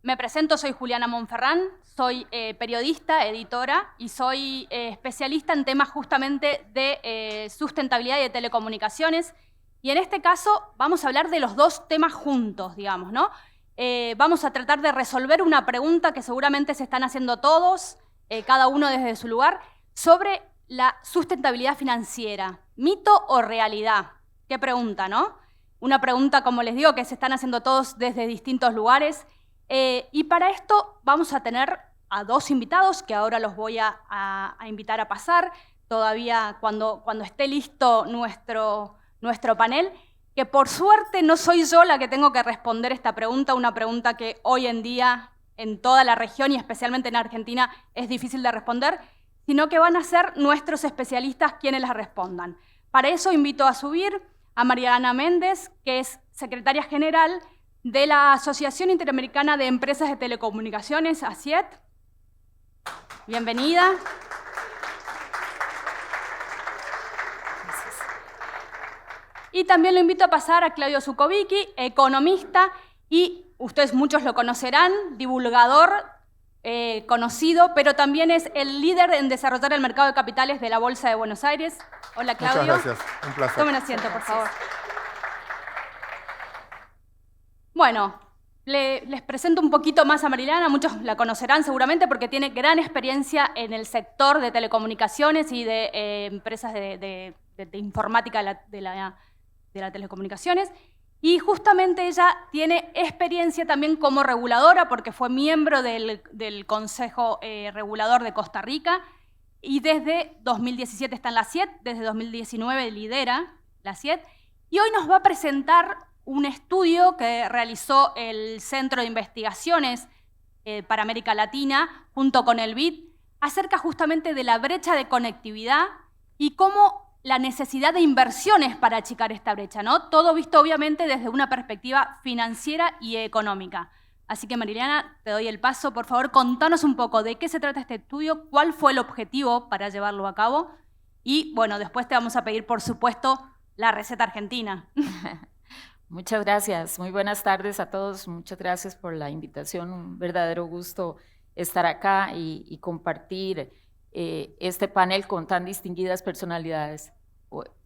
Me presento, soy Juliana Monferrán, soy periodista, editora y soy especialista en temas justamente de sustentabilidad y de telecomunicaciones. Y en este caso vamos a hablar de los dos temas juntos, digamos, ¿no? Vamos a tratar de resolver una pregunta que seguramente se están haciendo todos, cada uno desde su lugar, sobre la sustentabilidad financiera. ¿Mito o realidad? Qué pregunta, ¿no? Una pregunta, como les digo, que se están haciendo todos desde distintos lugares. Y para esto vamos a tener a dos invitados que ahora los voy a invitar a pasar, todavía cuando esté listo nuestro panel, que por suerte no soy yo la que tengo que responder esta pregunta, una pregunta que hoy en día en toda la región y especialmente en Argentina es difícil de responder, sino que van a ser nuestros especialistas quienes la respondan. Para eso invito a subir a Mariana Méndez, que es secretaria general de la Asociación Interamericana de Empresas de Telecomunicaciones, ASIET. Bienvenida. Y también lo invito a pasar a Claudio Zukovicki, economista, y ustedes muchos lo conocerán, divulgador conocido, pero también es el líder en desarrollar el mercado de capitales de la Bolsa de Buenos Aires. Hola, Claudio. Muchas gracias, un placer. Tomen asiento, por favor. Bueno, les presento un poquito más a Mariana, muchos la conocerán seguramente porque tiene gran experiencia en el sector de telecomunicaciones y de empresas de informática de las telecomunicaciones. Y justamente ella tiene experiencia también como reguladora porque fue miembro del Consejo Regulador de Costa Rica y desde 2017 está en la ASIET, desde 2019 lidera la ASIET y hoy nos va a presentar un estudio que realizó el Centro de Investigaciones para América Latina junto con el BID acerca justamente de la brecha de conectividad y cómo la necesidad de inversiones para achicar esta brecha, ¿no? Todo visto obviamente desde una perspectiva financiera y económica. Así que Mariana, te doy el paso. Por favor, contanos un poco de qué se trata este estudio, cuál fue el objetivo para llevarlo a cabo y, bueno, después te vamos a pedir, por supuesto, la receta argentina. Muchas gracias, muy buenas tardes a todos, muchas gracias por la invitación, un verdadero gusto estar acá y compartir este panel con tan distinguidas personalidades,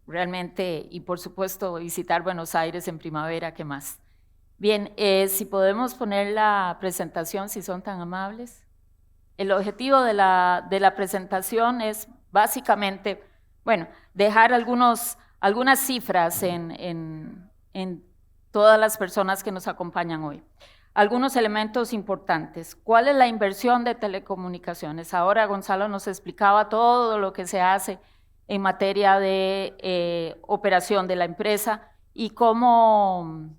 realmente, y por supuesto visitar Buenos Aires en primavera, ¿qué más? Bien, si podemos poner la presentación, si son tan amables. El objetivo de la presentación es básicamente, bueno, dejar algunas cifras en todas las personas que nos acompañan hoy. Algunos elementos importantes. ¿Cuál es la inversión de telecomunicaciones? Ahora Gonzalo nos explicaba todo lo que se hace en materia de operación de la empresa y cómo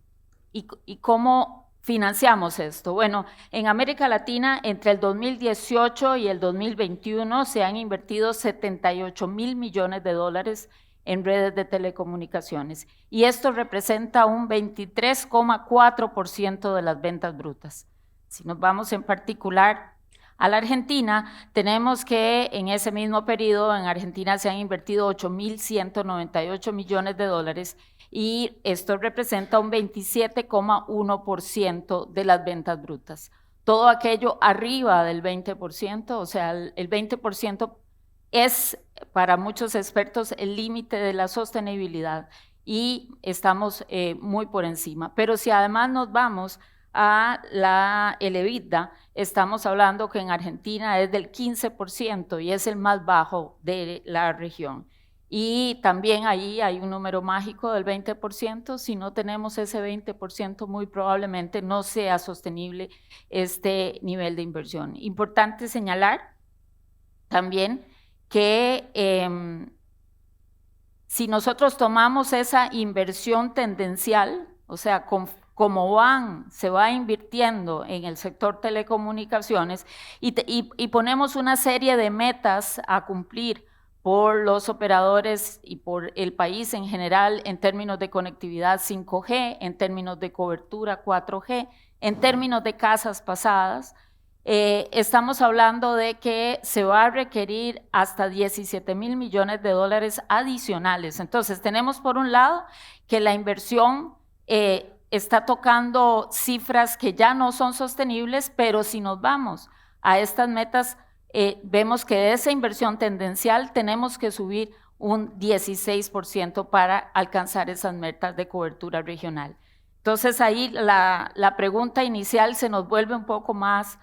financiamos esto. Bueno, en América Latina entre el 2018 y el 2021 se han invertido 78.000 millones de dólares en redes de telecomunicaciones y esto representa un 23,4% de las ventas brutas. Si nos vamos en particular a la Argentina, tenemos que en ese mismo periodo en Argentina se han invertido 8.198 millones de dólares y esto representa un 27,1% de las ventas brutas. Todo aquello arriba del 20%, o sea, el 20% es para muchos expertos el límite de la sostenibilidad y estamos muy por encima. Pero si además nos vamos a el EBITDA, estamos hablando que en Argentina es del 15% y es el más bajo de la región. Y también ahí hay un número mágico del 20%, si no tenemos ese 20% muy probablemente no sea sostenible este nivel de inversión. Importante señalar también que si nosotros tomamos esa inversión tendencial, o sea, como se va invirtiendo en el sector telecomunicaciones y ponemos una serie de metas a cumplir por los operadores y por el país en general en términos de conectividad 5G, en términos de cobertura 4G, en términos de casas pasadas, estamos hablando de que se va a requerir hasta 17.000 millones de dólares adicionales. Entonces tenemos por un lado que la inversión está tocando cifras que ya no son sostenibles, pero si nos vamos a estas metas, vemos que de esa inversión tendencial tenemos que subir un 16% para alcanzar esas metas de cobertura regional. Entonces ahí la pregunta inicial se nos vuelve un poco más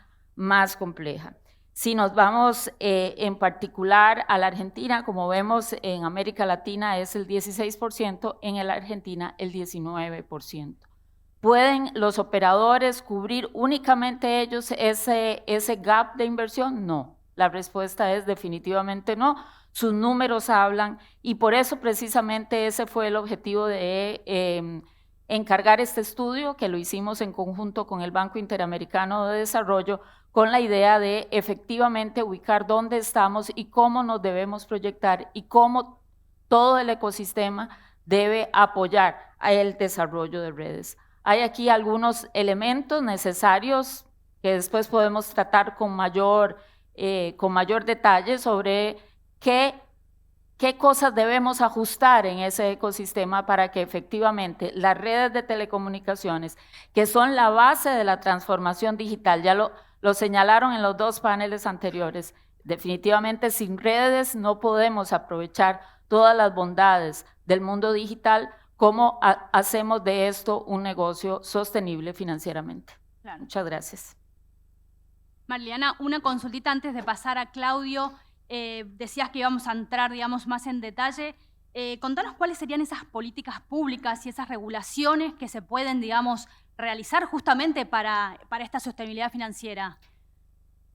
compleja. Si nos vamos en particular a la Argentina, como vemos en América Latina es el 16%, en la Argentina el 19%. ¿Pueden los operadores cubrir únicamente ellos ese gap de inversión? No, la respuesta es definitivamente no. Sus números hablan y por eso precisamente ese fue el objetivo de encargar este estudio, que lo hicimos en conjunto con el Banco Interamericano de Desarrollo, con la idea de efectivamente ubicar dónde estamos y cómo nos debemos proyectar y cómo todo el ecosistema debe apoyar el desarrollo de redes. Hay aquí algunos elementos necesarios que después podemos tratar con mayor detalle sobre qué cosas debemos ajustar en ese ecosistema para que efectivamente las redes de telecomunicaciones, que son la base de la transformación digital, ya lo señalaron en los dos paneles anteriores, definitivamente sin redes no podemos aprovechar todas las bondades del mundo digital. ¿Cómo hacemos de esto un negocio sostenible financieramente? Claro. Muchas gracias. Marliana, una consultita antes de pasar a Claudio. Decías que íbamos a entrar, digamos, más en detalle. Contanos cuáles serían esas políticas públicas y esas regulaciones que se pueden, digamos, realizar justamente para esta sostenibilidad financiera.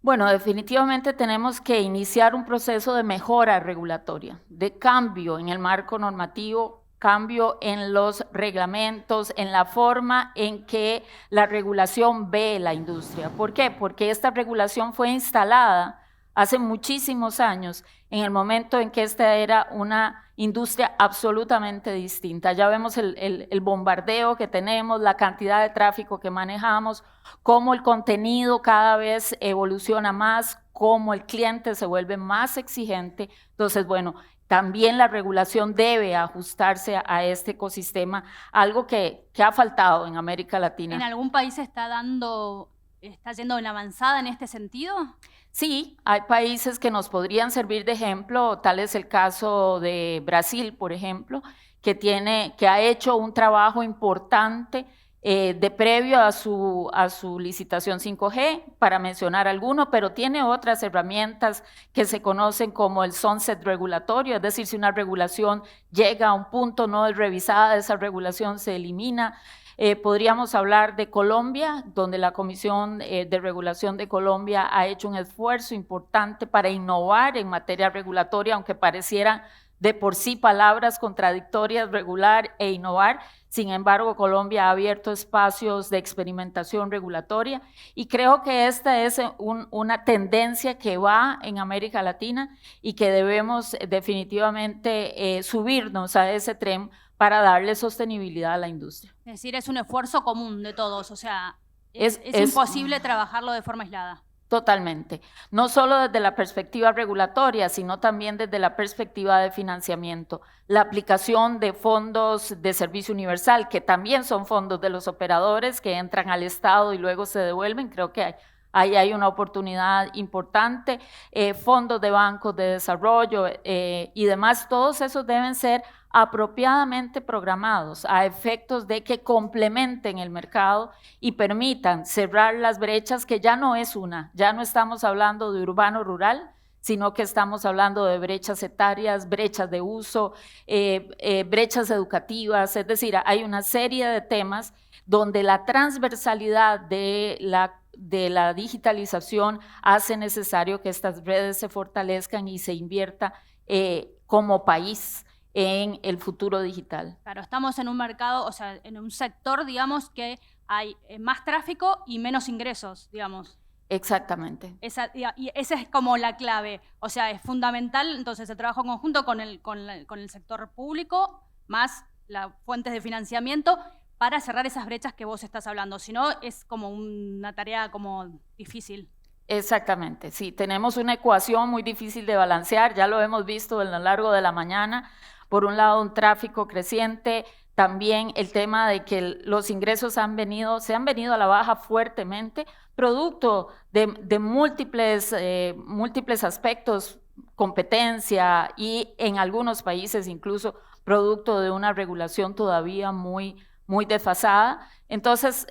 Bueno, definitivamente tenemos que iniciar un proceso de mejora regulatoria, de cambio en el marco normativo, cambio en los reglamentos, en la forma en que la regulación ve la industria. ¿Por qué? Porque esta regulación fue instalada hace muchísimos años, en el momento en que esta era una industria absolutamente distinta. Ya vemos el bombardeo que tenemos, la cantidad de tráfico que manejamos, cómo el contenido cada vez evoluciona más, cómo el cliente se vuelve más exigente. Entonces, bueno, también la regulación debe ajustarse a este ecosistema, algo que ha faltado en América Latina. ¿En algún país está yendo en avanzada en este sentido? Sí, hay países que nos podrían servir de ejemplo, tal es el caso de Brasil, por ejemplo, que ha hecho un trabajo importante de previo a su licitación 5G, para mencionar alguno, pero tiene otras herramientas que se conocen como el sunset regulatorio, es decir, si una regulación llega a un punto, no es revisada, esa regulación se elimina. Podríamos hablar de Colombia, donde la Comisión de Regulación de Colombia ha hecho un esfuerzo importante para innovar en materia regulatoria, aunque parecieran de por sí palabras contradictorias, regular e innovar. Sin embargo, Colombia ha abierto espacios de experimentación regulatoria y creo que esta es una tendencia que va en América Latina y que debemos definitivamente subirnos a ese tren para darle sostenibilidad a la industria. Es decir, es un esfuerzo común de todos, o sea, es imposible trabajarlo de forma aislada. Totalmente, no solo desde la perspectiva regulatoria, sino también desde la perspectiva de financiamiento. La aplicación de fondos de servicio universal, que también son fondos de los operadores que entran al Estado y luego se devuelven, creo que ahí hay una oportunidad importante. Fondos de bancos de desarrollo y demás, todos esos deben ser apropiadamente programados a efectos de que complementen el mercado y permitan cerrar las brechas, que ya no estamos hablando de urbano-rural, sino que estamos hablando de brechas etarias, brechas de uso, brechas educativas, es decir, hay una serie de temas donde la transversalidad de la digitalización hace necesario que estas redes se fortalezcan y se invierta como país en el futuro digital. Claro, estamos en un mercado, o sea, en un sector, digamos, que hay más tráfico y menos ingresos, digamos. Exactamente. Y esa es como la clave, o sea, es fundamental, entonces, el trabajo conjunto con el sector público, más las fuentes de financiamiento, para cerrar esas brechas que vos estás hablando, si no, es como una tarea como difícil. Exactamente, sí, tenemos una ecuación muy difícil de balancear, ya lo hemos visto a lo largo de la mañana. Por un lado, un tráfico creciente, también el tema de que los ingresos se han venido a la baja fuertemente, producto de múltiples aspectos, competencia y en algunos países incluso producto de una regulación todavía muy desfasada. Entonces,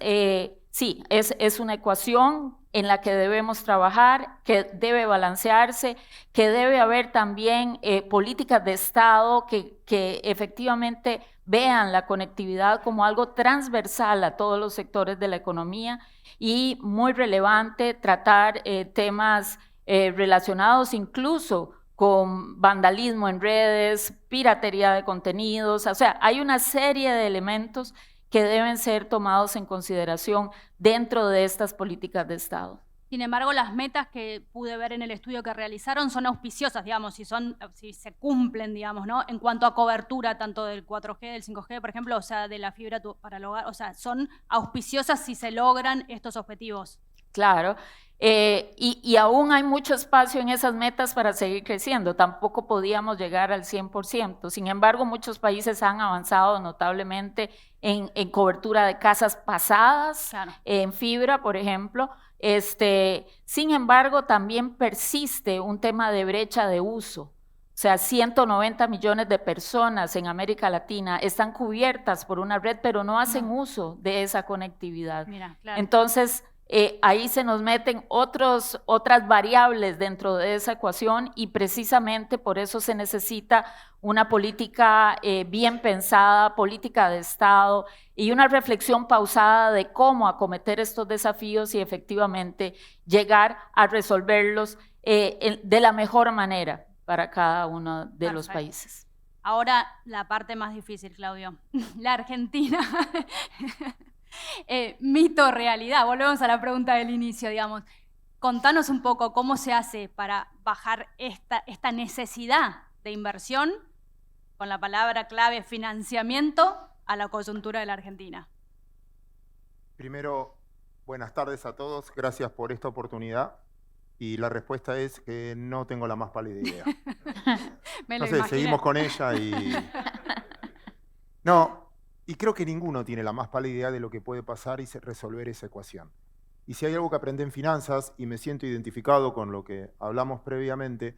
sí, es una ecuación en la que debemos trabajar, que debe balancearse, que debe haber también políticas de Estado que efectivamente vean la conectividad como algo transversal a todos los sectores de la economía y muy relevante tratar temas relacionados incluso con vandalismo en redes, piratería de contenidos, o sea, hay una serie de elementos que deben ser tomados en consideración dentro de estas políticas de Estado. Sin embargo, las metas que pude ver en el estudio que realizaron son auspiciosas, digamos, si se cumplen, digamos, ¿no? En cuanto a cobertura tanto del 4G, del 5G, por ejemplo, o sea, de la fibra para el hogar, o sea, son auspiciosas si se logran estos objetivos. Claro, y aún hay mucho espacio en esas metas para seguir creciendo, tampoco podíamos llegar al 100%, sin embargo muchos países han avanzado notablemente en cobertura de casas pasadas, claro, en fibra por ejemplo, sin embargo también persiste un tema de brecha de uso. O sea, 190 millones de personas en América Latina están cubiertas por una red, pero no hacen uso de esa conectividad. Mira, claro. Entonces, ahí se nos meten otras variables dentro de esa ecuación y precisamente por eso se necesita una política bien pensada, política de Estado y una reflexión pausada de cómo acometer estos desafíos y efectivamente llegar a resolverlos de la mejor manera para cada uno de los países. Ahora la parte más difícil, Claudio, la Argentina. Mito, realidad, volvemos a la pregunta del inicio, digamos. Contanos un poco cómo se hace para bajar esta necesidad de inversión, con la palabra clave financiamiento, a la coyuntura de la Argentina. Primero, buenas tardes a todos, gracias por esta oportunidad. Y la respuesta es que no tengo la más pálida idea. No sé, seguimos con ella y... No, y creo que ninguno tiene la más pálida idea de lo que puede pasar y resolver esa ecuación. Y si hay algo que aprendí en finanzas, y me siento identificado con lo que hablamos previamente,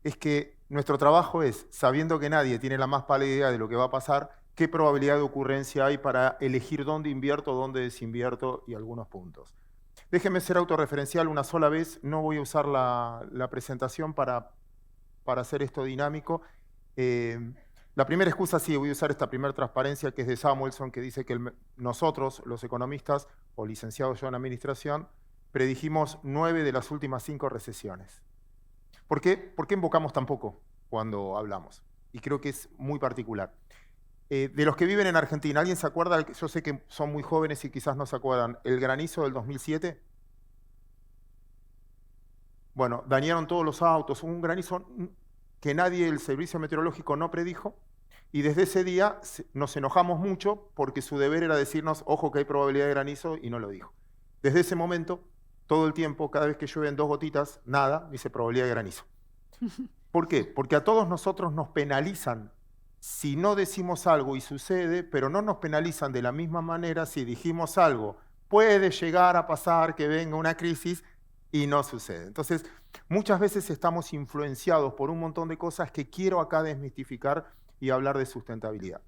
es que nuestro trabajo es, sabiendo que nadie tiene la más pálida idea de lo que va a pasar, qué probabilidad de ocurrencia hay para elegir dónde invierto, dónde desinvierto y algunos puntos. Déjenme ser autorreferencial una sola vez, no voy a usar la presentación para hacer esto dinámico. La primera excusa, sí, voy a usar esta primera transparencia que es de Samuelson, que dice que nosotros, los economistas, o licenciados yo en administración, predijimos 9 de las últimas 5 recesiones. ¿Por qué? ¿Por qué invocamos tan poco cuando hablamos? Y creo que es muy particular. De los que viven en Argentina, ¿alguien se acuerda? Yo sé que son muy jóvenes y quizás no se acuerdan. ¿El granizo del 2007? Bueno, dañaron todos los autos, hubo un granizo que nadie, el servicio meteorológico no predijo, y desde ese día nos enojamos mucho porque su deber era decirnos, ojo que hay probabilidad de granizo, y no lo dijo. Desde ese momento, todo el tiempo, cada vez que llueven 2 gotitas, nada, dice probabilidad de granizo. ¿Por qué? Porque a todos nosotros nos penalizan si no decimos algo y sucede, pero no nos penalizan de la misma manera si dijimos algo. Puede llegar a pasar que venga una crisis y no sucede. Entonces, muchas veces estamos influenciados por un montón de cosas que quiero acá desmistificar y hablar de sustentabilidad.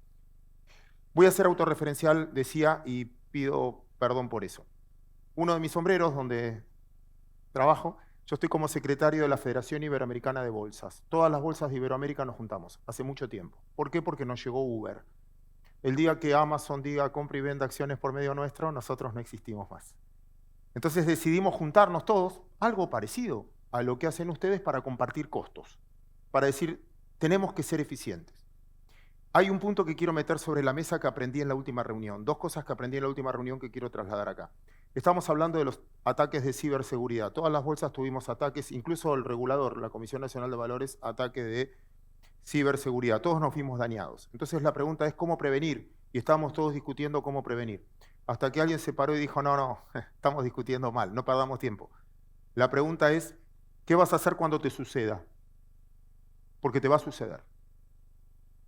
Voy a ser autorreferencial, decía, y pido perdón por eso. Uno de mis sombreros donde trabajo, yo estoy como secretario de la Federación Iberoamericana de Bolsas. Todas las bolsas de Iberoamérica nos juntamos, hace mucho tiempo. ¿Por qué? Porque nos llegó Uber. El día que Amazon diga compra y venda acciones por medio nuestro, nosotros no existimos más. Entonces decidimos juntarnos todos, algo parecido a lo que hacen ustedes para compartir costos, para decir, tenemos que ser eficientes. Hay un punto que quiero meter sobre la mesa que aprendí en la última reunión, 2 cosas que aprendí en la última reunión que quiero trasladar acá. Estamos hablando de los ataques de ciberseguridad. Todas las bolsas tuvimos ataques, incluso el regulador, la Comisión Nacional de Valores, ataque de ciberseguridad. Todos nos vimos dañados. Entonces la pregunta es cómo prevenir, y estábamos todos discutiendo cómo prevenir. Hasta que alguien se paró y dijo, no, estamos discutiendo mal, no perdamos tiempo. La pregunta es, ¿qué vas a hacer cuando te suceda? Porque te va a suceder.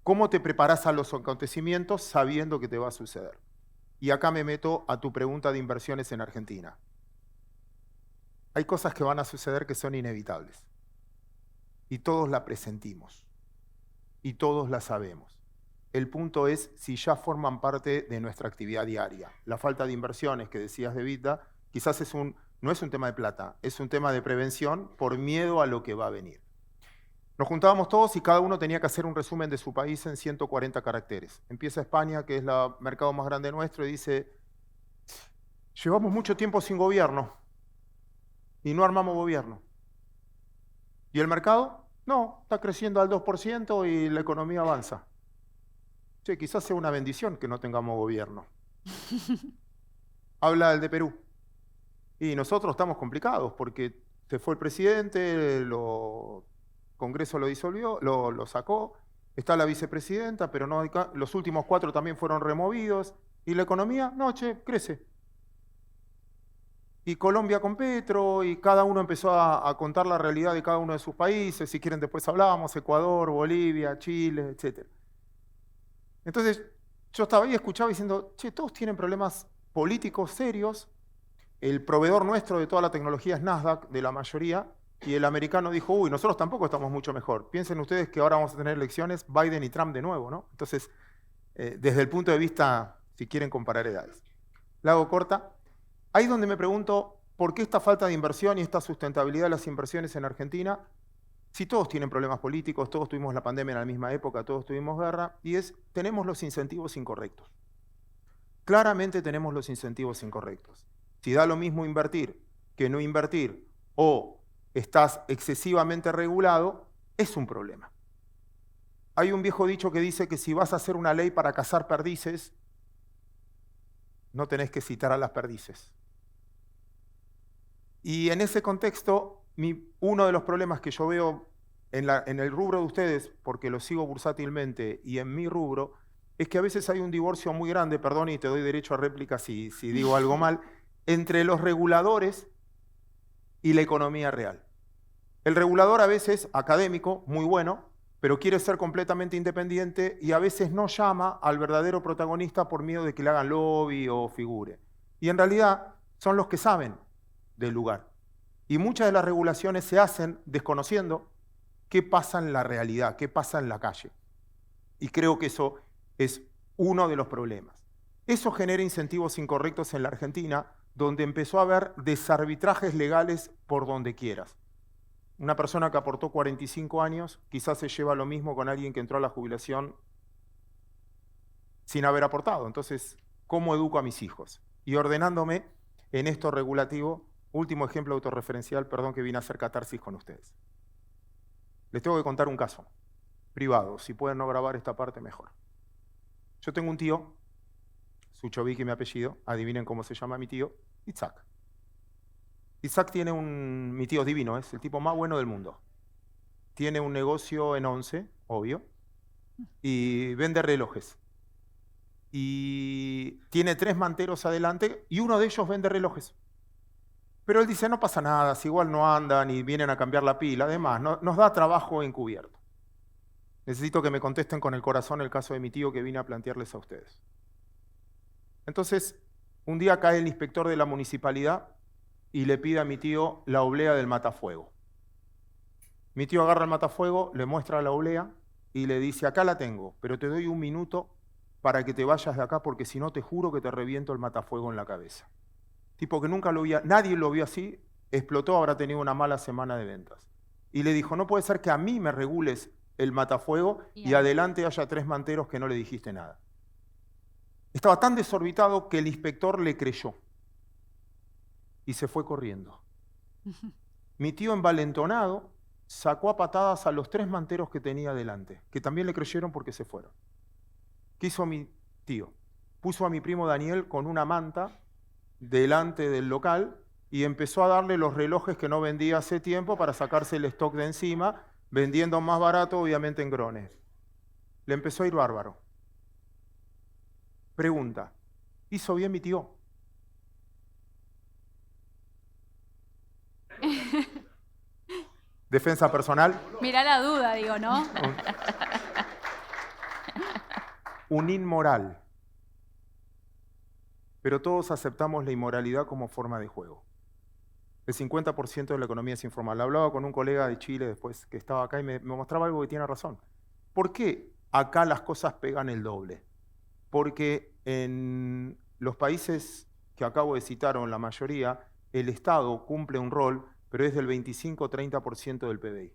¿Cómo te preparás a los acontecimientos sabiendo que te va a suceder? Y acá me meto a tu pregunta de inversiones en Argentina. Hay cosas que van a suceder que son inevitables. Y todos la presentimos. Y todos la sabemos. El punto es si ya forman parte de nuestra actividad diaria. La falta de inversiones que decías de Vida, quizás no es un tema de plata, es un tema de prevención por miedo a lo que va a venir. Nos juntábamos todos y cada uno tenía que hacer un resumen de su país en 140 caracteres. Empieza España, que es el mercado más grande nuestro, y dice, llevamos mucho tiempo sin gobierno y no armamos gobierno. ¿Y el mercado? No, está creciendo al 2% y la economía avanza. Che, quizás sea una bendición que no tengamos gobierno. Habla el de Perú. Y nosotros estamos complicados porque se fue el presidente, Congreso lo disolvió, lo sacó, está la vicepresidenta, pero no, los últimos 4 también fueron removidos. ¿Y la economía? No, che, crece. Y Colombia con Petro, y cada uno empezó a contar la realidad de cada uno de sus países. Si quieren después hablábamos, Ecuador, Bolivia, Chile, etc. Entonces yo estaba ahí, escuchaba diciendo, che, todos tienen problemas políticos serios. El proveedor nuestro de toda la tecnología es Nasdaq, de la mayoría. Y el americano dijo, uy, nosotros tampoco estamos mucho mejor. Piensen ustedes que ahora vamos a tener elecciones, Biden y Trump de nuevo, ¿no? Entonces, desde el punto de vista, si quieren comparar edades. La hago corta. Ahí donde me pregunto, ¿por qué esta falta de inversión y esta sustentabilidad de las inversiones en Argentina? Si todos tienen problemas políticos, todos tuvimos la pandemia en la misma época, todos tuvimos guerra, y tenemos los incentivos incorrectos. Claramente tenemos los incentivos incorrectos. Si da lo mismo invertir que no invertir, o estás excesivamente regulado, es un problema. Hay un viejo dicho que dice que si vas a hacer una ley para cazar perdices, no tenés que citar a las perdices. Y en ese contexto, uno de los problemas que yo veo en el rubro de ustedes, porque lo sigo bursátilmente, y en mi rubro, es que a veces hay un divorcio muy grande, perdón, y te doy derecho a réplica si digo algo mal, entre los reguladores y la economía real. El regulador a veces, académico, muy bueno, pero quiere ser completamente independiente y a veces no llama al verdadero protagonista por miedo de que le hagan lobby o figure. Y en realidad son los que saben del lugar. Y muchas de las regulaciones se hacen desconociendo qué pasa en la realidad, qué pasa en la calle. Y creo que eso es uno de los problemas. Eso genera incentivos incorrectos en la Argentina, donde empezó a haber desarbitrajes legales por donde quieras. Una persona que aportó 45 años quizás se lleva lo mismo con alguien que entró a la jubilación sin haber aportado. Entonces, ¿cómo educo a mis hijos? Y ordenándome en esto regulativo, último ejemplo autorreferencial, perdón que vine a hacer catarsis con ustedes. Les tengo que contar un caso privado, si pueden no grabar esta parte mejor. Yo tengo un tío, Suchovicki mi apellido, adivinen cómo se llama mi tío, Itzhak. Itzhak tiene mi tío es divino, es el tipo más bueno del mundo. Tiene un negocio en Once, obvio, y vende relojes. Y tiene 3 manteros adelante y uno de ellos vende relojes. Pero él dice, no pasa nada, si igual no andan y vienen a cambiar la pila, además, nos da trabajo encubierto. Necesito que me contesten con el corazón el caso de mi tío que vine a plantearles a ustedes. Entonces, un día cae el inspector de la municipalidad y le pide a mi tío la oblea del matafuego. Mi tío agarra el matafuego, le muestra la oblea y le dice, acá la tengo, pero te doy 1 minuto para que te vayas de acá porque si no te juro que te reviento el matafuego en la cabeza. Tipo que nunca lo vio, nadie lo vio así, explotó, habrá tenido una mala semana de ventas. Y le dijo, no puede ser que a mí me regules el matafuego y adelante haya 3 manteros que no le dijiste nada. Estaba tan desorbitado que el inspector le creyó y se fue corriendo. Mi tío, envalentonado, sacó a patadas a los 3 manteros que tenía delante, que también le creyeron porque se fueron. ¿Qué hizo mi tío? Puso a mi primo Daniel con una manta delante del local y empezó a darle los relojes que no vendía hace tiempo para sacarse el stock de encima, vendiendo más barato, obviamente en grones. Le empezó a ir bárbaro. Pregunta, ¿hizo bien mi tío? Defensa personal. Mirá la duda, digo, ¿no? un inmoral. Pero todos aceptamos la inmoralidad como forma de juego. El 50% de la economía es informal. Hablaba con un colega de Chile después que estaba acá y me mostraba algo que tiene razón. ¿Por qué acá las cosas pegan el doble? Porque en los países que acabo de citar, o en la mayoría, el Estado cumple un rol, pero es del 25-30% del PBI.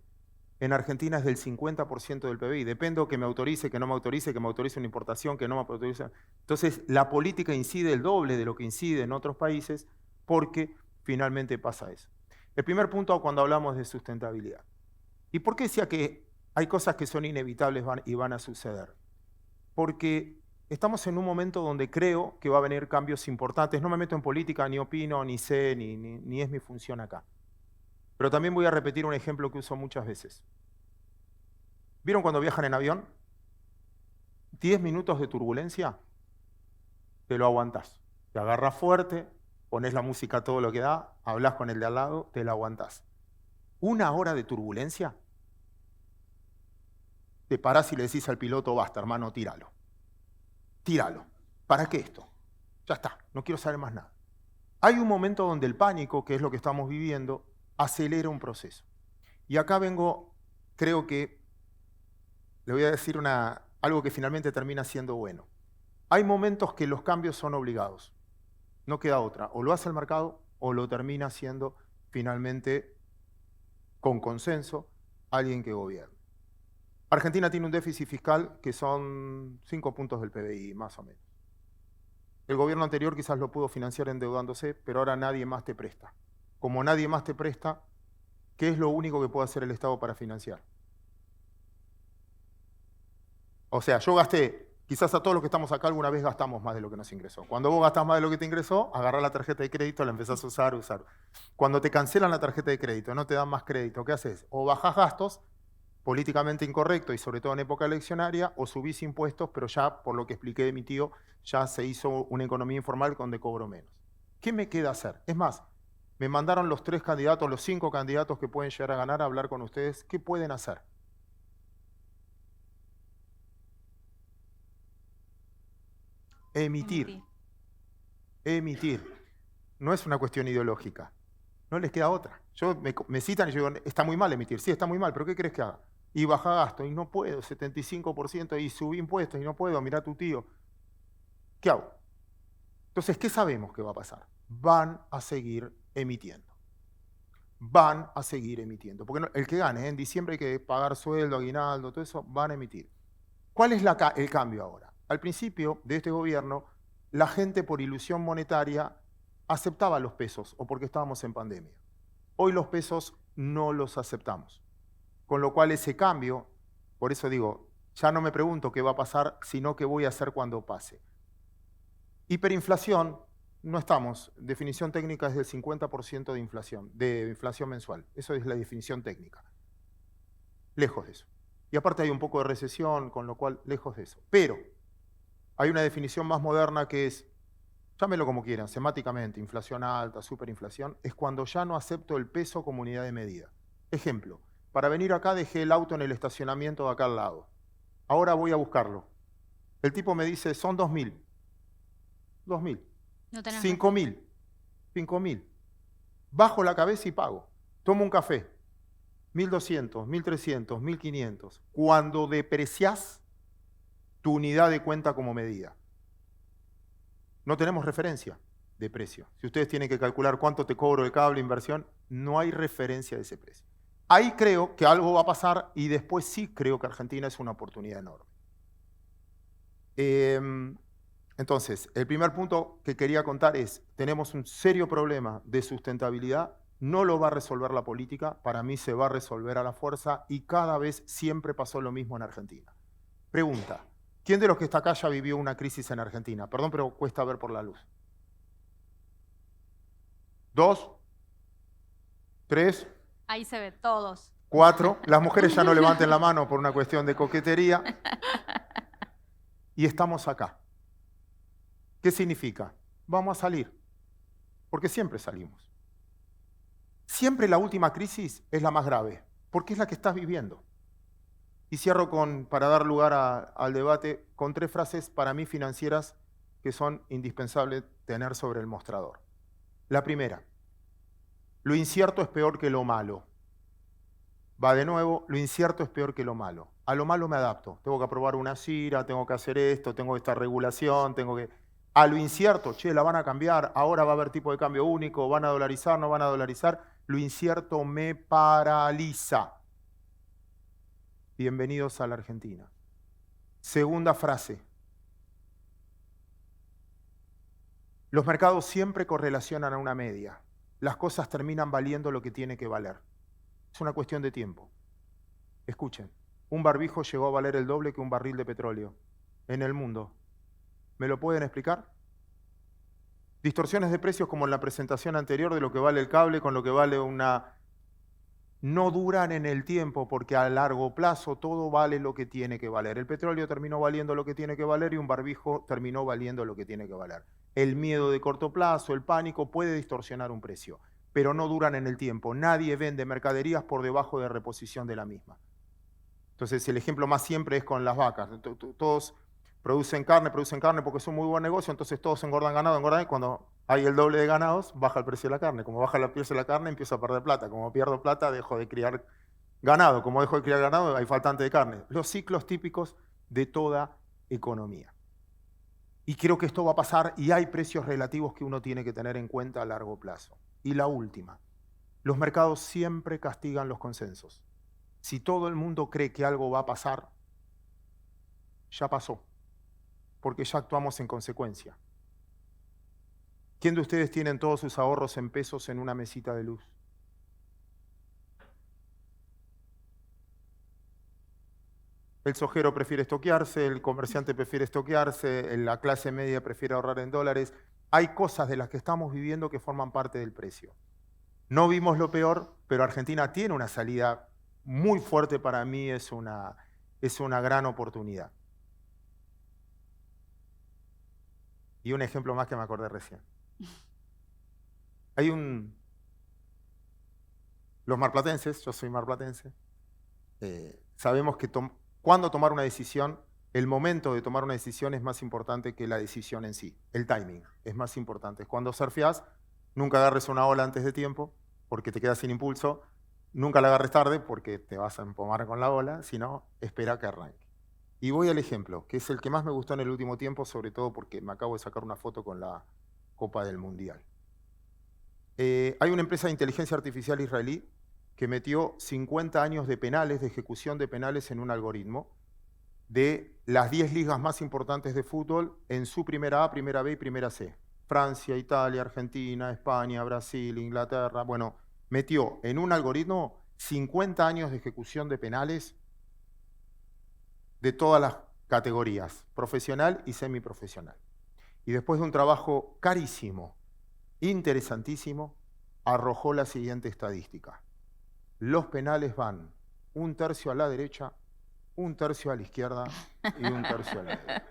En Argentina es del 50% del PBI. Depende que me autorice, que no me autorice, que me autorice una importación, que no me autorice. Entonces, la política incide el doble de lo que incide en otros países porque finalmente pasa eso. El primer punto cuando hablamos de sustentabilidad. ¿Y por qué decía que hay cosas que son inevitables y van a suceder? Porque estamos en un momento donde creo que va a venir cambios importantes. No me meto en política, ni opino, ni sé, ni es mi función acá. Pero también voy a repetir un ejemplo que uso muchas veces. ¿Vieron cuando viajan en avión? 10 minutos de turbulencia, te lo aguantás. Te agarras fuerte, pones la música a todo lo que da, hablas con el de al lado, te la aguantás. 1 hora de turbulencia, te parás y le decís al piloto, basta, hermano, tíralo. Tíralo. ¿Para qué esto? Ya está, no quiero saber más nada. Hay un momento donde el pánico, que es lo que estamos viviendo, acelera un proceso. Y acá vengo, creo que, le voy a decir algo que finalmente termina siendo bueno. Hay momentos que los cambios son obligados. No queda otra. O lo hace el mercado o lo termina haciendo finalmente con consenso alguien que gobierne. Argentina tiene un déficit fiscal que son 5 puntos del PBI, más o menos. El gobierno anterior quizás lo pudo financiar endeudándose, pero ahora nadie más te presta. Como nadie más te presta, ¿qué es lo único que puede hacer el Estado para financiar? O sea, yo gasté, quizás a todos los que estamos acá alguna vez gastamos más de lo que nos ingresó. Cuando vos gastás más de lo que te ingresó, agarrás la tarjeta de crédito, la empezás a usar. Cuando te cancelan la tarjeta de crédito, no te dan más crédito, ¿qué haces? O bajás gastos, políticamente incorrecto y sobre todo en época eleccionaria, o subís impuestos, pero ya, por lo que expliqué de mi tío, ya se hizo una economía informal donde cobro menos. ¿Qué me queda hacer? Es más, me mandaron los 3 candidatos, los 5 candidatos que pueden llegar a ganar a hablar con ustedes. ¿Qué pueden hacer? Emitir. No es una cuestión ideológica. No les queda otra. Me citan y yo digo, está muy mal emitir. Sí, está muy mal, pero ¿qué crees que haga? Y baja gasto, y no puedo, 75%, y subí impuestos, y no puedo, mirá a tu tío. ¿Qué hago? Entonces, ¿qué sabemos que va a pasar? Van a seguir emitiendo. Van a seguir emitiendo. Porque el que gane, en diciembre hay que pagar sueldo, aguinaldo, todo eso, van a emitir. ¿Cuál es el cambio ahora? Al principio de este gobierno, la gente por ilusión monetaria aceptaba los pesos, o porque estábamos en pandemia. Hoy los pesos no los aceptamos. Con lo cual ese cambio, por eso digo, ya no me pregunto qué va a pasar, sino qué voy a hacer cuando pase. Hiperinflación, no estamos. Definición técnica es del 50% de inflación mensual. Eso es la definición técnica. Lejos de eso. Y aparte hay un poco de recesión, con lo cual lejos de eso. Pero hay una definición más moderna que es, llámelo como quieran, semáticamente, inflación alta, superinflación, es cuando ya no acepto el peso como unidad de medida. Ejemplo, para venir acá dejé el auto en el estacionamiento de acá al lado. Ahora voy a buscarlo. El tipo me dice, son 2.000. 2.000. No tenés 5.000. 5.000. Bajo la cabeza y pago. Tomo un café. 1.200, 1.300, 1.500. Cuando depreciás tu unidad de cuenta como medida. No tenemos referencia de precio. Si ustedes tienen que calcular cuánto te cobro de cable, inversión, no hay referencia de ese precio. Ahí creo que algo va a pasar y después sí creo que Argentina es una oportunidad enorme. Entonces, el primer punto que quería contar es, tenemos un serio problema de sustentabilidad, no lo va a resolver la política, para mí se va a resolver a la fuerza y cada vez siempre pasó lo mismo en Argentina. Pregunta, ¿quién de los que está acá ya vivió una crisis en Argentina? Perdón, pero cuesta ver por la luz. 2, 3, Ahí se ve, todos. 4, las mujeres ya no levanten la mano por una cuestión de coquetería. Y estamos acá. ¿Qué significa? Vamos a salir, porque siempre salimos. Siempre la última crisis es la más grave, porque es la que estás viviendo. Y cierro para dar lugar al debate con 3 frases para mí financieras que son indispensables tener sobre el mostrador. La primera, lo incierto es peor que lo malo. Va de nuevo, lo incierto es peor que lo malo. A lo malo me adapto. Tengo que aprobar una CIRA, tengo que hacer esto, tengo esta regulación, tengo que... A lo incierto, che, la van a cambiar, ahora va a haber tipo de cambio único, van a dolarizar, no van a dolarizar. Lo incierto me paraliza. Bienvenidos a la Argentina. Segunda frase. Los mercados siempre correlacionan a una media. Las cosas terminan valiendo lo que tiene que valer. Es una cuestión de tiempo. Escuchen, un barbijo llegó a valer el doble que un barril de petróleo en el mundo. ¿Me lo pueden explicar? Distorsiones de precios como en la presentación anterior de lo que vale el cable con lo que vale una... No duran en el tiempo porque a largo plazo todo vale lo que tiene que valer. El petróleo terminó valiendo lo que tiene que valer y un barbijo terminó valiendo lo que tiene que valer. El miedo de corto plazo, el pánico puede distorsionar un precio, pero no duran en el tiempo. Nadie vende mercaderías por debajo de reposición de la misma. Entonces el ejemplo más siempre es con las vacas. Todos producen carne porque es un muy buen negocio, entonces todos engordan ganado, y cuando hay el doble de ganados, baja el precio de la carne. Como baja el precio de la carne, empiezo a perder plata. Como pierdo plata, dejo de criar ganado. Como dejo de criar ganado, hay faltante de carne. Los ciclos típicos de toda economía. Y creo que esto va a pasar y hay precios relativos que uno tiene que tener en cuenta a largo plazo. Y la última, los mercados siempre castigan los consensos. Si todo el mundo cree que algo va a pasar, ya pasó, porque ya actuamos en consecuencia. ¿Quién de ustedes tienen todos sus ahorros en pesos en una mesita de luz? El sojero prefiere estoquearse, el comerciante prefiere estoquearse, la clase media prefiere ahorrar en dólares. Hay cosas de las que estamos viviendo que forman parte del precio. No vimos lo peor, pero Argentina tiene una salida muy fuerte para mí, es una gran oportunidad. Y un ejemplo más que me acordé recién. Los marplatenses, yo soy marplatense, sabemos que cuando tomar una decisión, el momento de tomar una decisión es más importante que la decisión en sí. El timing es más importante. Cuando surfeás, nunca agarres una ola antes de tiempo porque te quedas sin impulso. Nunca la agarres tarde porque te vas a empomar con la ola, sino espera que arranque. Y voy al ejemplo, que es el que más me gustó en el último tiempo, sobre todo porque me acabo de sacar una foto con la Copa del Mundial. Hay una empresa de inteligencia artificial israelí que metió 50 años de penales, de ejecución de penales en un algoritmo de las 10 ligas más importantes de fútbol en su primera A, primera B y primera C. Francia, Italia, Argentina, España, Brasil, Inglaterra. Bueno, metió en un algoritmo 50 años de ejecución de penales de todas las categorías, profesional y semiprofesional. Y después de un trabajo carísimo, interesantísimo, arrojó la siguiente estadística. Los penales van 1/3 a la derecha, 1/3 a la izquierda y 1/3 a la derecha.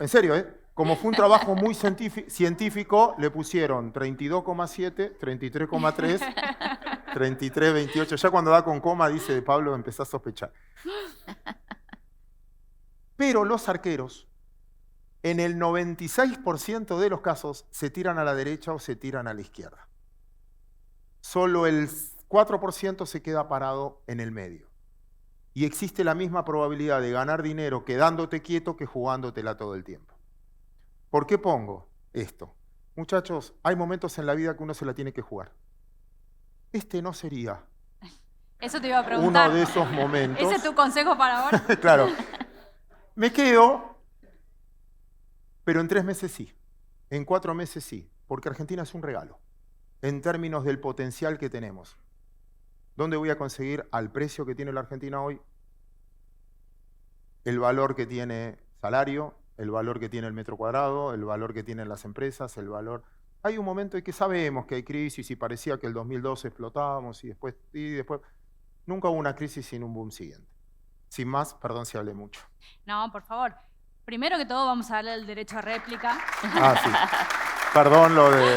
En serio, como fue un trabajo muy científico, le pusieron 32,7, 33,3, 33,28. Ya cuando da con coma, dice Pablo, empezó a sospechar. Pero los arqueros, en el 96% de los casos, se tiran a la derecha o se tiran a la izquierda. Solo el 4% se queda parado en el medio. Y existe la misma probabilidad de ganar dinero quedándote quieto que jugándotela todo el tiempo. ¿Por qué pongo esto? Muchachos, hay momentos en la vida que uno se la tiene que jugar. Este no sería Eso te iba a preguntar. uno de esos momentos. ¿Ese es tu consejo para ahora? Claro. Me quedo, pero en 3 meses sí. En 4 meses sí. Porque Argentina es un regalo. En términos del potencial que tenemos. ¿Dónde voy a conseguir al precio que tiene la Argentina hoy? El valor que tiene salario, el valor que tiene el metro cuadrado, el valor que tienen las empresas, el valor... Hay un momento en que sabemos que hay crisis y parecía que el 2012 explotábamos y después... Nunca hubo una crisis sin un boom siguiente. Sin más, perdón si hablé mucho. No, por favor. Primero que todo vamos a darle el derecho a réplica. Ah, sí. Perdón lo de...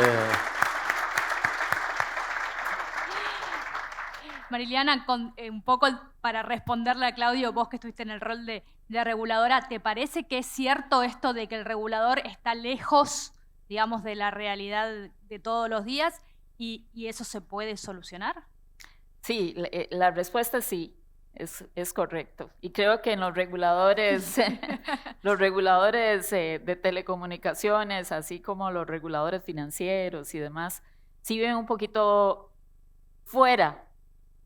Mariliana, con un poco para responderle a Claudio, vos que estuviste en el rol de reguladora, ¿te parece que es cierto esto de que el regulador está lejos, digamos, de la realidad de todos los días y eso se puede solucionar? Sí, la respuesta es sí, es correcto. Y creo que en los reguladores, de telecomunicaciones, así como los reguladores financieros y demás, sí ven un poquito fuera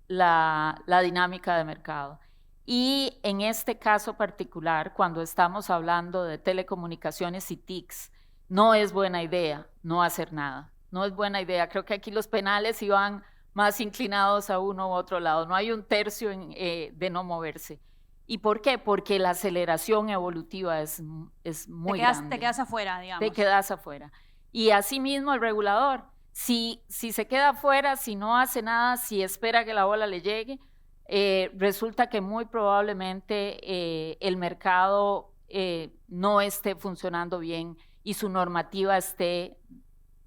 la dinámica de mercado. Y en este caso particular, cuando estamos hablando de telecomunicaciones y TICs, no es buena idea no hacer nada. No es buena idea. Creo que aquí los penales iban más inclinados a uno u otro lado. No hay un tercio de no moverse. ¿Y por qué? Porque la aceleración evolutiva es muy grande. Te quedas afuera, digamos. Te quedas afuera. Y asimismo el regulador, si se queda afuera, si no hace nada, si espera que la bola le llegue, resulta que muy probablemente el mercado no esté funcionando bien y su normativa esté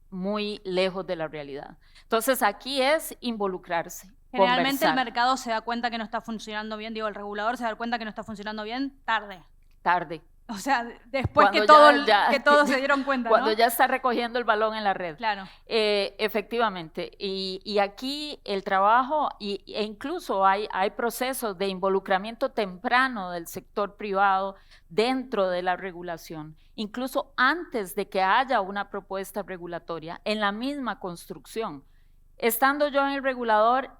muy lejos de la realidad. Entonces aquí es involucrarse. Generalmente conversar. el mercado se da cuenta que no está funcionando bien, el regulador se da cuenta que no está funcionando bien tarde. O sea, después que todos se dieron cuenta, cuando ¿no? ya está recogiendo el balón en la red. Claro. Efectivamente. Y aquí el trabajo, e incluso hay procesos de involucramiento temprano del sector privado dentro de la regulación, incluso antes de que haya una propuesta regulatoria, en la misma construcción. Estando yo en el regulador,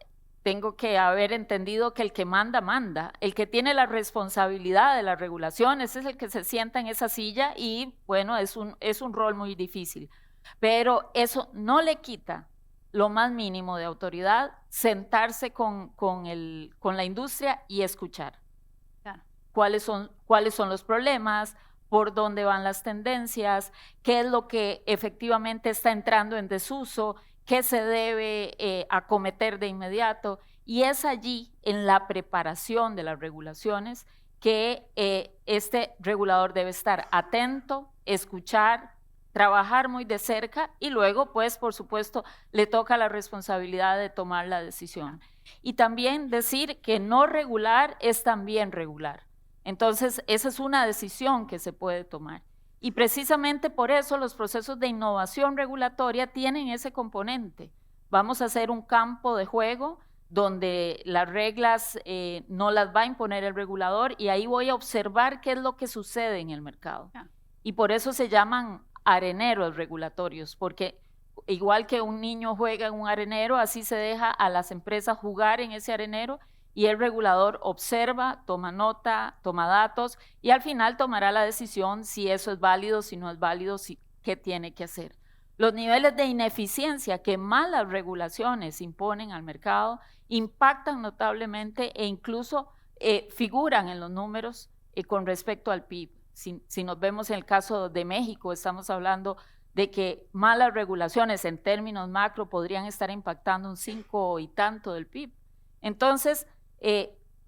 tengo que haber entendido que el que manda, manda. El que tiene la responsabilidad de la regulación, ese es el que se sienta en esa silla y, bueno, es un rol muy difícil. Pero eso no le quita lo más mínimo de autoridad, sentarse con la industria y escuchar. Claro. ¿Cuáles son los problemas? ¿Por dónde van las tendencias? ¿Qué es lo que efectivamente está entrando en desuso? ¿Qué se debe acometer de inmediato? Y es allí, en la preparación de las regulaciones, que este regulador debe estar atento, escuchar, trabajar muy de cerca y luego, pues, por supuesto, le toca la responsabilidad de tomar la decisión. Y también decir que no regular es también regular. Entonces, esa es una decisión que se puede tomar. Y precisamente por eso los procesos de innovación regulatoria tienen ese componente. Vamos a hacer un campo de juego donde las reglas no las va a imponer el regulador y ahí voy a observar qué es lo que sucede en el mercado. Y por eso se llaman areneros regulatorios, porque igual que un niño juega en un arenero, así se deja a las empresas jugar en ese arenero y el regulador observa, toma nota, toma datos y al final tomará la decisión si eso es válido, si no es válido, qué tiene que hacer. Los niveles de ineficiencia que malas regulaciones imponen al mercado impactan notablemente e incluso figuran en los números con respecto al PIB. Si nos vemos en el caso de México, estamos hablando de que malas regulaciones en términos macro podrían estar impactando un 5 y tanto del PIB. Entonces,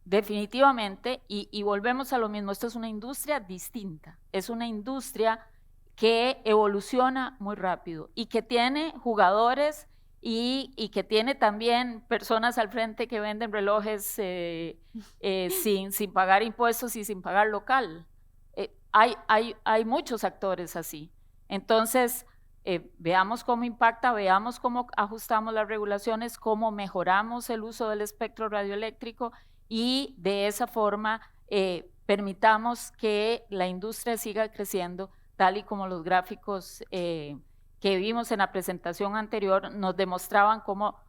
definitivamente, y volvemos a lo mismo, esto es una industria distinta, es una industria que evoluciona muy rápido y que tiene jugadores y que tiene también personas al frente que venden relojes sin pagar impuestos y sin pagar local. Hay muchos actores así. Entonces, veamos cómo impacta, veamos cómo ajustamos las regulaciones, cómo mejoramos el uso del espectro radioeléctrico y de esa forma permitamos que la industria siga creciendo, tal y como los gráficos que vimos en la presentación anterior nos demostraban cómo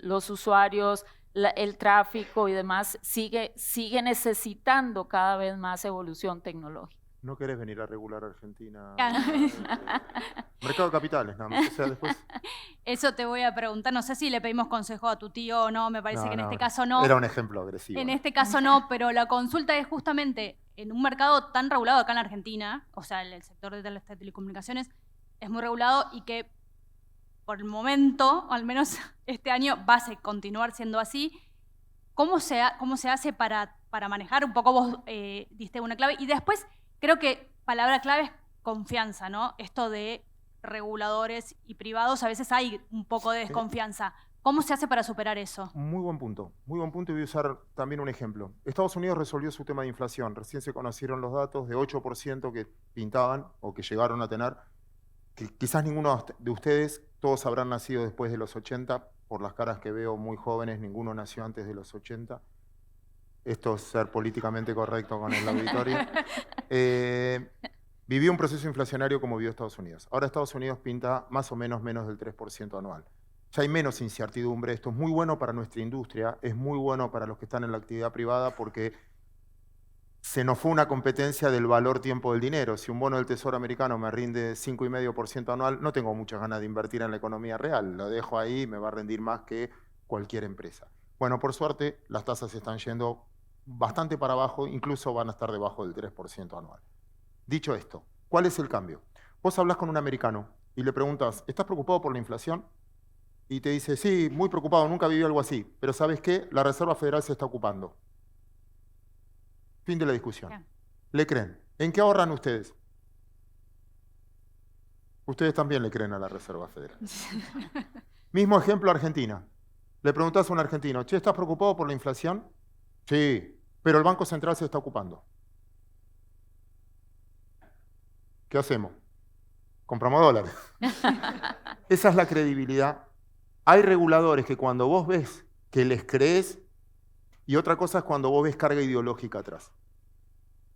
los usuarios, el tráfico y demás sigue necesitando cada vez más evolución tecnológica. ¿No querés venir a regular Argentina? Claro. Mercado de capitales, nada más. O sea, después... Eso te voy a preguntar. No sé si le pedimos consejo a tu tío o no. Me parece que en este caso no. Era un ejemplo agresivo. En este caso no, pero la consulta es justamente en un mercado tan regulado acá en la Argentina, o sea, el sector de las telecomunicaciones es muy regulado y que por el momento, al menos este año, va a continuar siendo así. ¿Cómo se hace para manejar? Un poco vos diste una clave. Y después, creo que palabra clave es confianza, ¿no? Esto de reguladores y privados, a veces hay un poco de desconfianza. ¿Cómo se hace para superar eso? Muy buen punto y voy a usar también un ejemplo. Estados Unidos resolvió su tema de inflación. Recién se conocieron los datos de 8% que pintaban o que llegaron a tener, que quizás ninguno de ustedes, todos habrán nacido después de los 80, por las caras que veo muy jóvenes, ninguno nació antes de los 80. Esto es ser políticamente correcto con el auditorio. Vivió un proceso inflacionario como vivió Estados Unidos. Ahora Estados Unidos pinta más o menos del 3% anual. Ya hay menos incertidumbre. Esto es muy bueno para nuestra industria, es muy bueno para los que están en la actividad privada porque se nos fue una competencia del valor tiempo del dinero. Si un bono del Tesoro americano me rinde 5,5% anual, no tengo muchas ganas de invertir en la economía real. Lo dejo ahí y me va a rendir más que cualquier empresa. Bueno, por suerte, las tasas están yendo bastante para abajo, incluso van a estar debajo del 3% anual. Dicho esto, ¿cuál es el cambio? Vos hablas con un americano y le preguntas, ¿estás preocupado por la inflación? Y te dice, sí, muy preocupado, nunca viví algo así. Pero ¿sabes qué? La Reserva Federal se está ocupando. Fin de la discusión. Bien. ¿Le creen? ¿En qué ahorran ustedes? Ustedes también le creen a la Reserva Federal. Mismo ejemplo, Argentina. Le preguntás a un argentino, che, ¿estás preocupado por la inflación? Sí, pero el Banco Central se está ocupando. ¿Qué hacemos? Compramos dólares. Esa es la credibilidad. Hay reguladores que cuando vos ves que les crees, y otra cosa es cuando vos ves carga ideológica atrás.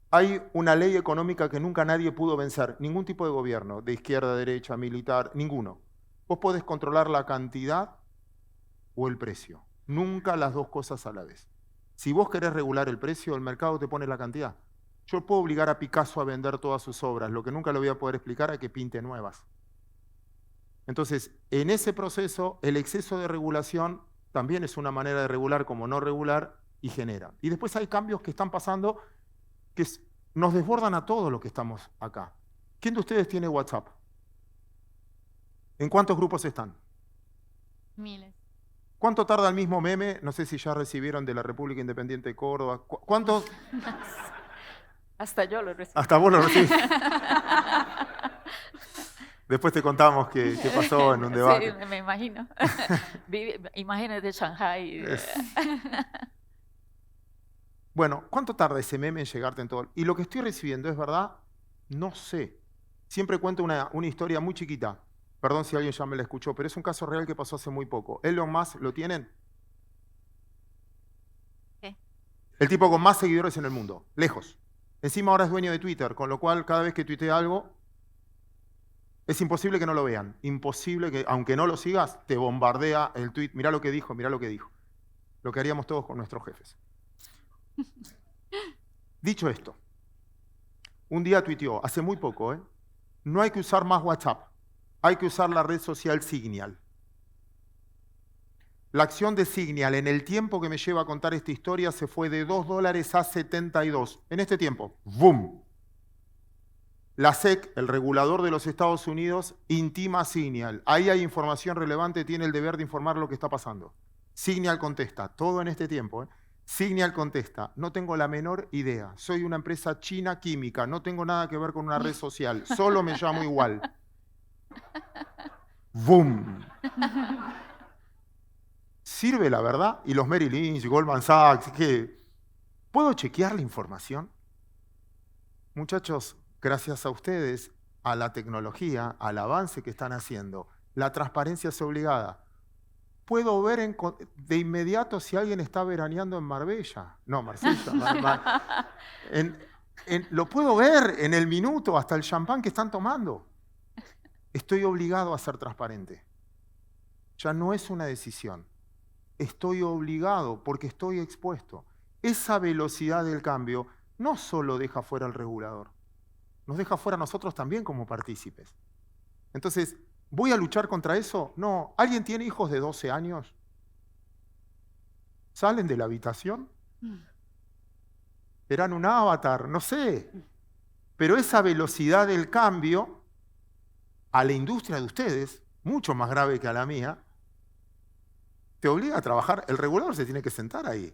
Hay una ley económica que nunca nadie pudo vencer, ningún tipo de gobierno, de izquierda, derecha, militar, ninguno. Vos podés controlar la cantidad o el precio, nunca las dos cosas a la vez. Si vos querés regular el precio, el mercado te pone la cantidad. Yo puedo obligar a Picasso a vender todas sus obras, lo que nunca le voy a poder explicar es que pinte nuevas. Entonces, en ese proceso, el exceso de regulación también es una manera de regular como no regular y genera. Y después hay cambios que están pasando que nos desbordan a todos los que estamos acá. ¿Quién de ustedes tiene WhatsApp? ¿En cuántos grupos están? Miles. ¿Cuánto tarda el mismo meme? No sé si ya recibieron de la República Independiente de Córdoba. ¿Cuántos? Hasta yo lo recibí. Hasta vos lo recibís. Después te contamos qué pasó en un debate. Sí, me imagino. Imágenes de Shanghái. Bueno, ¿cuánto tarda ese meme en llegarte en todo? Y lo que estoy recibiendo, ¿es verdad? No sé. Siempre cuento una historia muy chiquita. Perdón si alguien ya me la escuchó, pero es un caso real que pasó hace muy poco. Elon Musk, ¿lo tienen? ¿Qué? El tipo con más seguidores en el mundo, lejos. Encima ahora es dueño de Twitter, con lo cual cada vez que tuitea algo, es imposible que no lo vean. Imposible que, aunque no lo sigas, te bombardea el tweet. Mirá lo que dijo, mirá lo que dijo. Lo que haríamos todos con nuestros jefes. Dicho esto, un día tuiteó, hace muy poco, no hay que usar más WhatsApp, hay que usar la red social Signal. La acción de Signal en el tiempo que me lleva a contar esta historia se fue de $2 a 72. En este tiempo, ¡boom! La SEC, el regulador de los Estados Unidos, intima a Signal. Ahí hay información relevante, tiene el deber de informar lo que está pasando. Signal contesta, todo en este tiempo. Signal contesta, no tengo la menor idea. Soy una empresa china química, no tengo nada que ver con una red social, solo me llamo igual. ¡Boom! ¿Sirve la verdad? Y los Merrill Lynch, Goldman Sachs, ¿qué? ¿Puedo chequear la información? Muchachos, gracias a ustedes, a la tecnología, al avance que están haciendo, la transparencia es obligada. Puedo ver de inmediato si alguien está veraneando en Marbella. No, Marsella. Lo puedo ver en el minuto, hasta el champán que están tomando. Estoy obligado a ser transparente. Ya no es una decisión. Estoy obligado porque estoy expuesto. Esa velocidad del cambio no solo deja fuera al regulador, nos deja fuera a nosotros también como partícipes. Entonces, ¿voy a luchar contra eso? No. ¿Alguien tiene hijos de 12 años? ¿Salen de la habitación? ¿Eran un avatar? No sé. Pero esa velocidad del cambio a la industria de ustedes, mucho más grave que a la mía, te obliga a trabajar. El regulador se tiene que sentar ahí.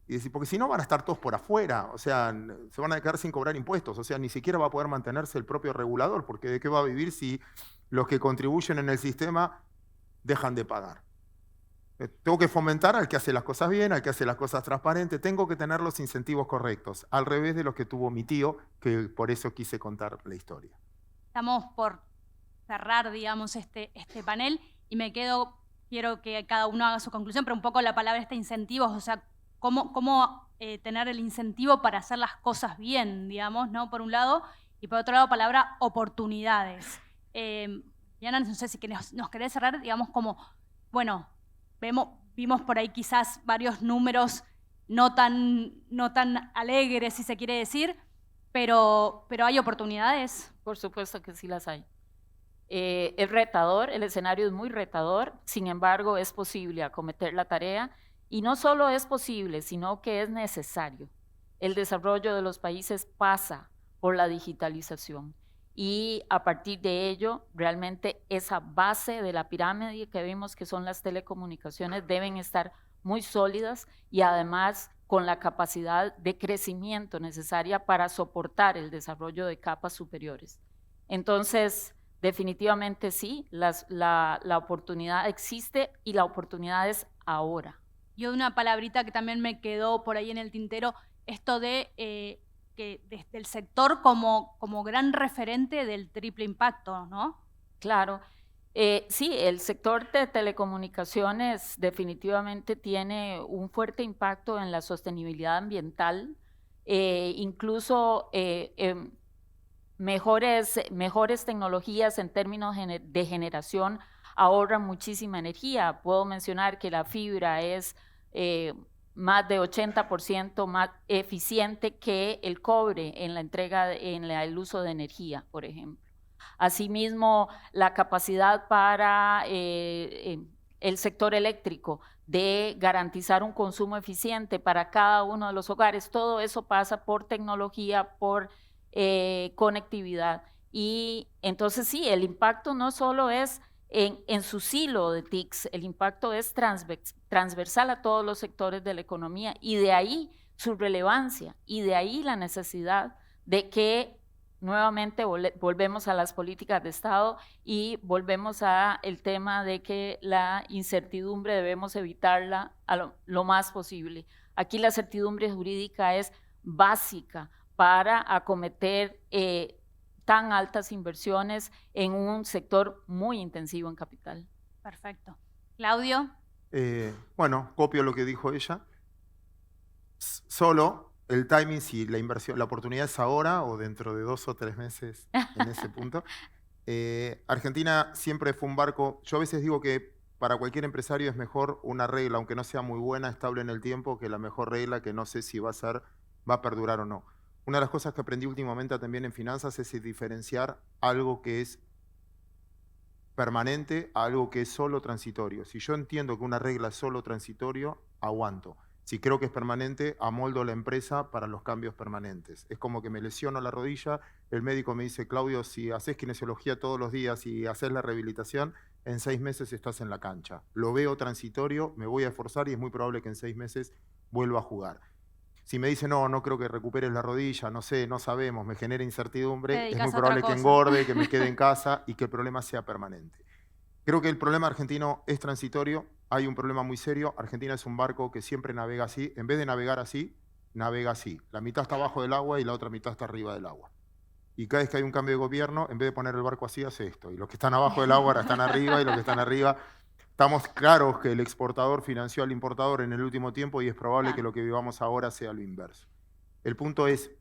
Y decir, porque si no van a estar todos por afuera, o sea, se van a quedar sin cobrar impuestos, o sea, ni siquiera va a poder mantenerse el propio regulador, porque ¿de qué va a vivir si los que contribuyen en el sistema dejan de pagar? Tengo que fomentar al que hace las cosas bien, al que hace las cosas transparentes. Tengo que tener los incentivos correctos, al revés de los que tuvo mi tío, que por eso quise contar la historia. Estamos por cerrar, digamos, este panel y quiero que cada uno haga su conclusión, pero un poco la palabra incentivos, o sea, cómo tener el incentivo para hacer las cosas bien, digamos, ¿no? Por un lado, y por otro lado, palabra oportunidades. Diana, no sé si nos querés cerrar, digamos, como, bueno, vimos por ahí quizás varios números no tan alegres, si se quiere decir, pero ¿hay oportunidades? Por supuesto que sí las hay. Es retador, el escenario es muy retador, sin embargo es posible acometer la tarea, y no solo es posible, sino que es necesario. El desarrollo de los países pasa por la digitalización, y a partir de ello, realmente esa base de la pirámide que vimos que son las telecomunicaciones deben estar muy sólidas y además con la capacidad de crecimiento necesaria para soportar el desarrollo de capas superiores. Entonces, definitivamente sí, la oportunidad existe y la oportunidad es ahora. Y una palabrita que también me quedó por ahí en el tintero, esto de que desde el sector como gran referente del triple impacto, ¿no? Claro. Sí, el sector de telecomunicaciones definitivamente tiene un fuerte impacto en la sostenibilidad ambiental, incluso mejores tecnologías en términos de generación ahorran muchísima energía. Puedo mencionar que la fibra es más de 80% más eficiente que el cobre en la entrega, en el uso de energía, por ejemplo. Asimismo, la capacidad para el sector eléctrico de garantizar un consumo eficiente para cada uno de los hogares, todo eso pasa por tecnología, por conectividad. Y entonces sí, el impacto no solo es en su silo de TICs, el impacto es transversal a todos los sectores de la economía, y de ahí su relevancia, y de ahí la necesidad de que nuevamente volvemos a las políticas de Estado y volvemos a el tema de que la incertidumbre debemos evitarla lo más posible. Aquí la certidumbre jurídica es básica para acometer tan altas inversiones en un sector muy intensivo en capital. Perfecto. Claudio. Bueno, copio lo que dijo ella. Solo el timing, si la inversión, la oportunidad es ahora o dentro de 2 o 3 meses en ese punto. Argentina siempre fue un barco. Yo a veces digo que para cualquier empresario es mejor una regla, aunque no sea muy buena, estable en el tiempo, que la mejor regla que no sé si va a perdurar o no. Una de las cosas que aprendí últimamente también en finanzas es diferenciar algo que es permanente a algo que es solo transitorio. Si yo entiendo que una regla es solo transitorio, aguanto. Si creo que es permanente, amoldo la empresa para los cambios permanentes. Es como que me lesiono la rodilla, el médico me dice, Claudio, si haces kinesiología todos los días y haces la rehabilitación, en 6 meses estás en la cancha. Lo veo transitorio, me voy a esforzar y es muy probable que en 6 meses vuelva a jugar. Si me dice, no creo que recuperes la rodilla, no sé, no sabemos, me genera incertidumbre, es muy probable que engorde, que me quede en casa y que el problema sea permanente. Creo que el problema argentino es transitorio, hay un problema muy serio. Argentina es un barco que siempre navega así, en vez de navegar así, navega así. La mitad está abajo del agua y la otra mitad está arriba del agua. Y cada vez que hay un cambio de gobierno, en vez de poner el barco así, hace esto. Y los que están abajo del agua ahora están arriba y los que están arriba... Estamos claros que el exportador financió al importador en el último tiempo y es probable que lo que vivamos ahora sea lo inverso. El punto es,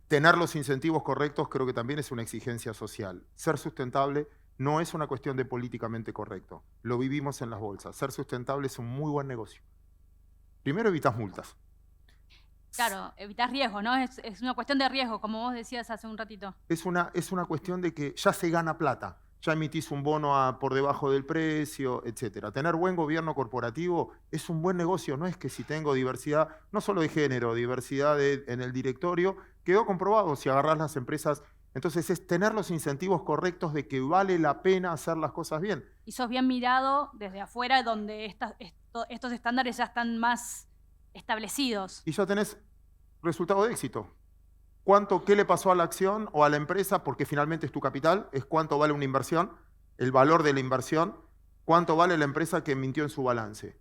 tener los incentivos correctos creo que también es una exigencia social. Ser sustentable no es una cuestión de políticamente correcto. Lo vivimos en las bolsas. Ser sustentable es un muy buen negocio. Primero evitas multas. Claro, evitas riesgo, ¿no? Es una cuestión de riesgo, como vos decías hace un ratito. Es una cuestión de que ya se gana plata. Ya emitís un bono por debajo del precio, etc. Tener buen gobierno corporativo es un buen negocio, no es que si tengo diversidad, no solo de género, diversidad en el directorio, quedó comprobado si agarrás las empresas. Entonces es tener los incentivos correctos de que vale la pena hacer las cosas bien. Y sos bien mirado desde afuera, donde estos estándares ya están más establecidos. Y ya tenés resultado de éxito. ¿Qué le pasó a la acción o a la empresa? Porque finalmente es tu capital, es cuánto vale una inversión, el valor de la inversión. ¿Cuánto vale la empresa que mintió en su balance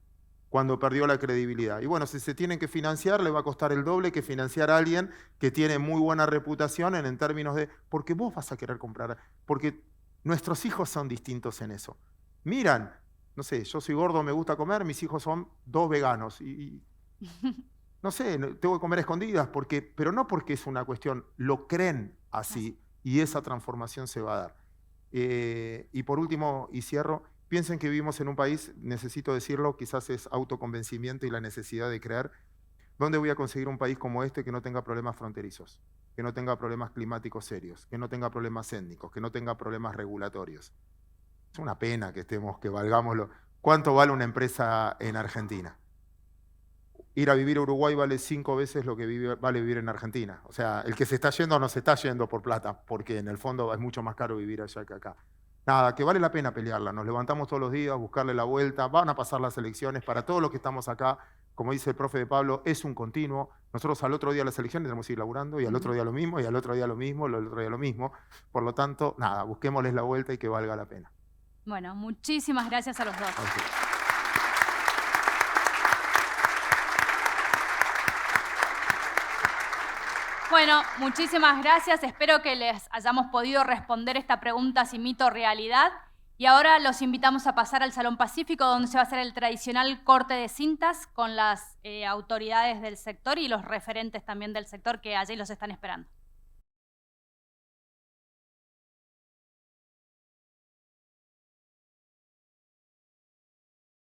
cuando perdió la credibilidad? Y bueno, si se tienen que financiar, le va a costar el doble que financiar a alguien que tiene muy buena reputación en términos de... Porque vos vas a querer comprar, porque nuestros hijos son distintos en eso. Miran, no sé, yo soy gordo, me gusta comer, mis hijos son 2 veganos y no sé, tengo que comer escondidas, pero no porque es una cuestión, lo creen así y esa transformación se va a dar. Y por último, y cierro, piensen que vivimos en un país, necesito decirlo, quizás es autoconvencimiento y la necesidad de creer. ¿Dónde voy a conseguir un país como este que no tenga problemas fronterizos, que no tenga problemas climáticos serios, que no tenga problemas étnicos, que no tenga problemas regulatorios? Es una pena que valgámoslo. ¿Cuánto vale una empresa en Argentina? Ir a vivir a Uruguay vale 5 veces lo que vale vivir en Argentina. O sea, el que se está yendo no se está yendo por plata, porque en el fondo es mucho más caro vivir allá que acá. Nada, que vale la pena pelearla. Nos levantamos todos los días, buscarle la vuelta, van a pasar las elecciones. Para todos los que estamos acá, como dice el profe de Pablo, es un continuo. Nosotros al otro día de las elecciones tenemos que ir laburando, y al otro día lo mismo, y al otro día lo mismo, al otro día lo mismo. Por lo tanto, nada, busquémosles la vuelta y que valga la pena. Bueno, muchísimas gracias a los dos. Okay. Bueno, muchísimas gracias. Espero que les hayamos podido responder esta pregunta si mito o realidad. Y ahora los invitamos a pasar al Salón Pacífico, donde se va a hacer el tradicional corte de cintas con las autoridades del sector y los referentes también del sector que allí los están esperando.